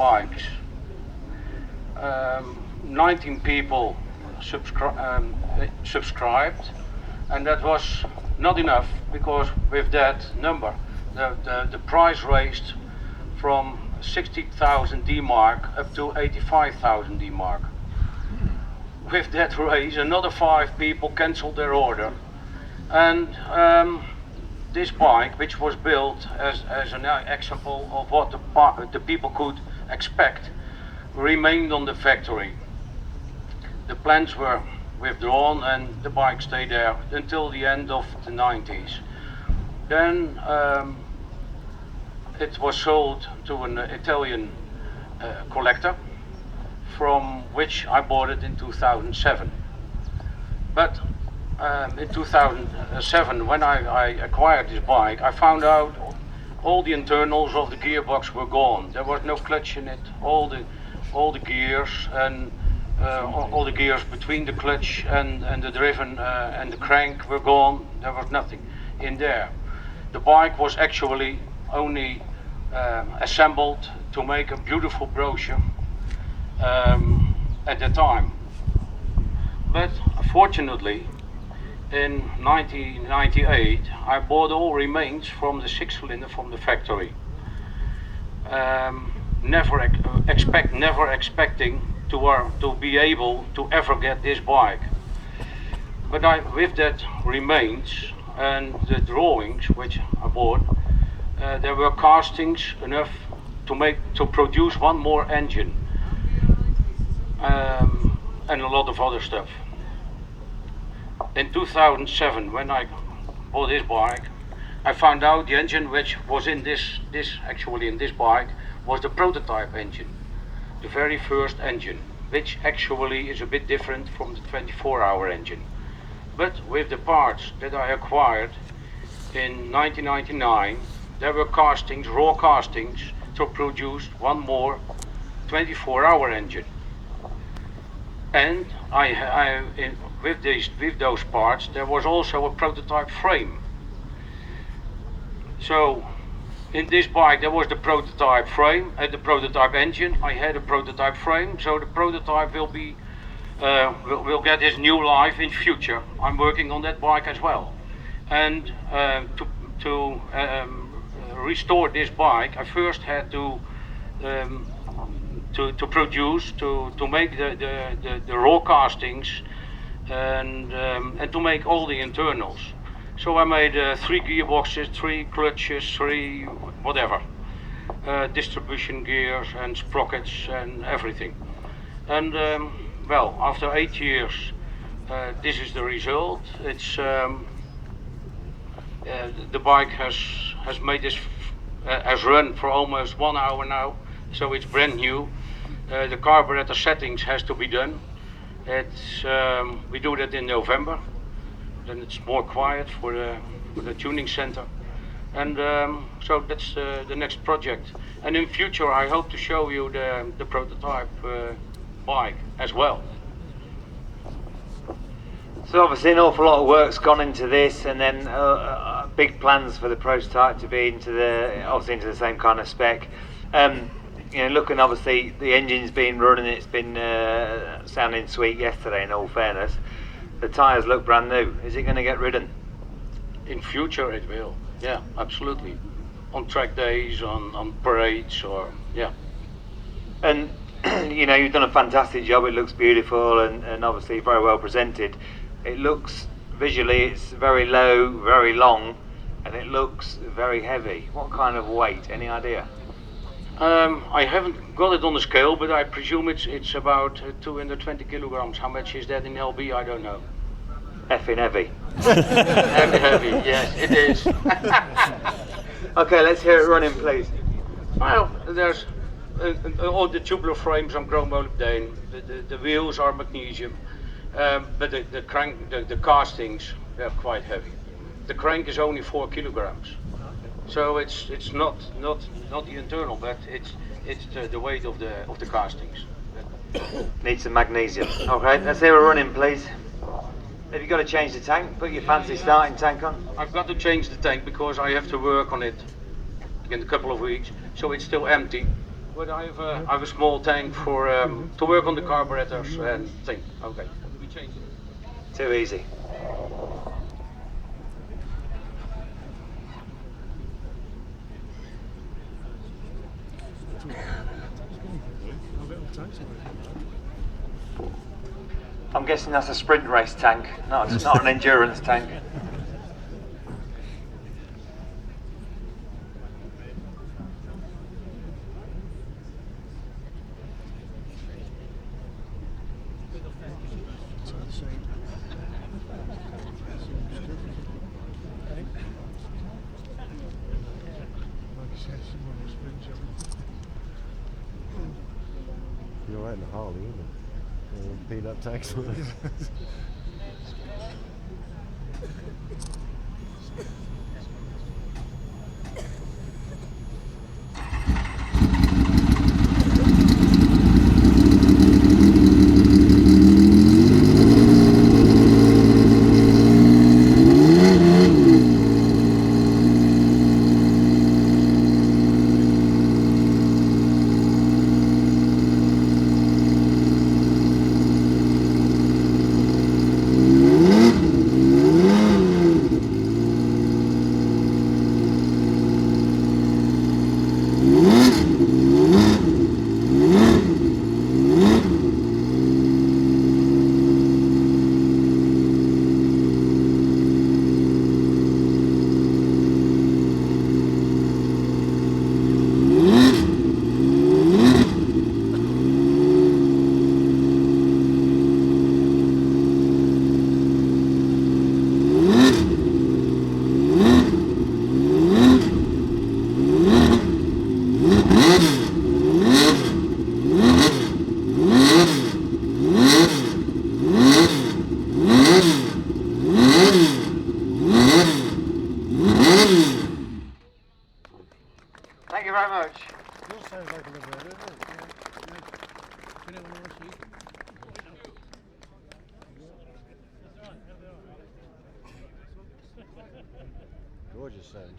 bikes. 19 people subscribed, and that was not enough, because with that number the price raised from 60,000 D-mark up to 85,000 D-mark. With that raise, another 5 people cancelled their order, and this bike, which was built as an example of what the people could expect, remained on the factory. The plans were withdrawn and the bike stayed there until the end of the 90s. Then it was sold to an Italian collector, from which I bought it in 2007. But in 2007, when I acquired this bike, I found out all the internals of the gearbox were gone. There was no clutch in it. All the gears and all the gears between the clutch and the driven and the crank were gone. There was nothing in there. The bike was actually only assembled to make a beautiful brochure at the time. But fortunately, in 1998, I bought all remains from the 6-cylinder from the factory. Never expecting to be able to ever get this bike. But with that remains and the drawings which I bought, there were castings enough to produce one more engine, and a lot of other stuff. In 2007, when I bought this bike, I found out the engine which was in this bike was the prototype engine, the very first engine, which actually is a bit different from the 24-hour engine. But with the parts that I acquired in 1999, there were castings, raw castings, to produce one more 24-hour engine. And with those parts, there was also a prototype frame. So in this bike there was the prototype frame and the prototype engine. I had a prototype frame, so the prototype will will get his new life in future. I'm working on that bike as well. And to restore this bike, I first had to make the raw castings and to make all the internals. So I made 3 gearboxes, 3 clutches, 3 whatever, distribution gears and sprockets and everything. And well, after 8 years, this is the result. It's the bike has made this has run for almost 1 hour now, so it's brand new. The carburetor settings has to be done. It's we do that in November. Then it's more quiet for the tuning center, and so that's the next project. And in future, I hope to show you the prototype bike as well. So obviously an awful lot of work's gone into this, and then big plans for the prototype to be into the same kind of spec. You know, looking, obviously the engine's been running, it's been sounding sweet yesterday, in all fairness. The tyres look brand new. Is it going to get ridden? In future it will, yeah, absolutely. On track days, on parades, or yeah. And you know, you've done a fantastic job. It looks beautiful and obviously very well presented. It looks, visually, it's very low, very long, and it looks very heavy. What kind of weight? Any idea? I haven't got it on the scale, but I presume it's about 220 kilograms. How much is that in LB? I don't know. Effing heavy. Heavy, yes, it is. Okay, let's hear it running, please. Well, there's all the tubular frames on chrome molybdene. The wheels are magnesium, but the crank, the castings, they're quite heavy. The crank is only 4 kilograms. So it's not the internal, but it's the weight of the castings. Need some magnesium. Okay, let's hear a running, please. Have you got to change the tank? Put your fancy starting tank on? I've got to change the tank because I have to work on it in a couple of weeks, so it's still empty. But I have a small tank for to work on the carburetors and thing. Okay. We change it. Too easy. I'm guessing that's a sprint race tank, not an endurance tank. You're right in the Harley, isn't it? Peanut tax. Thank you very much. Yours sounds like a Laverda, doesn't it? Gorgeous sound.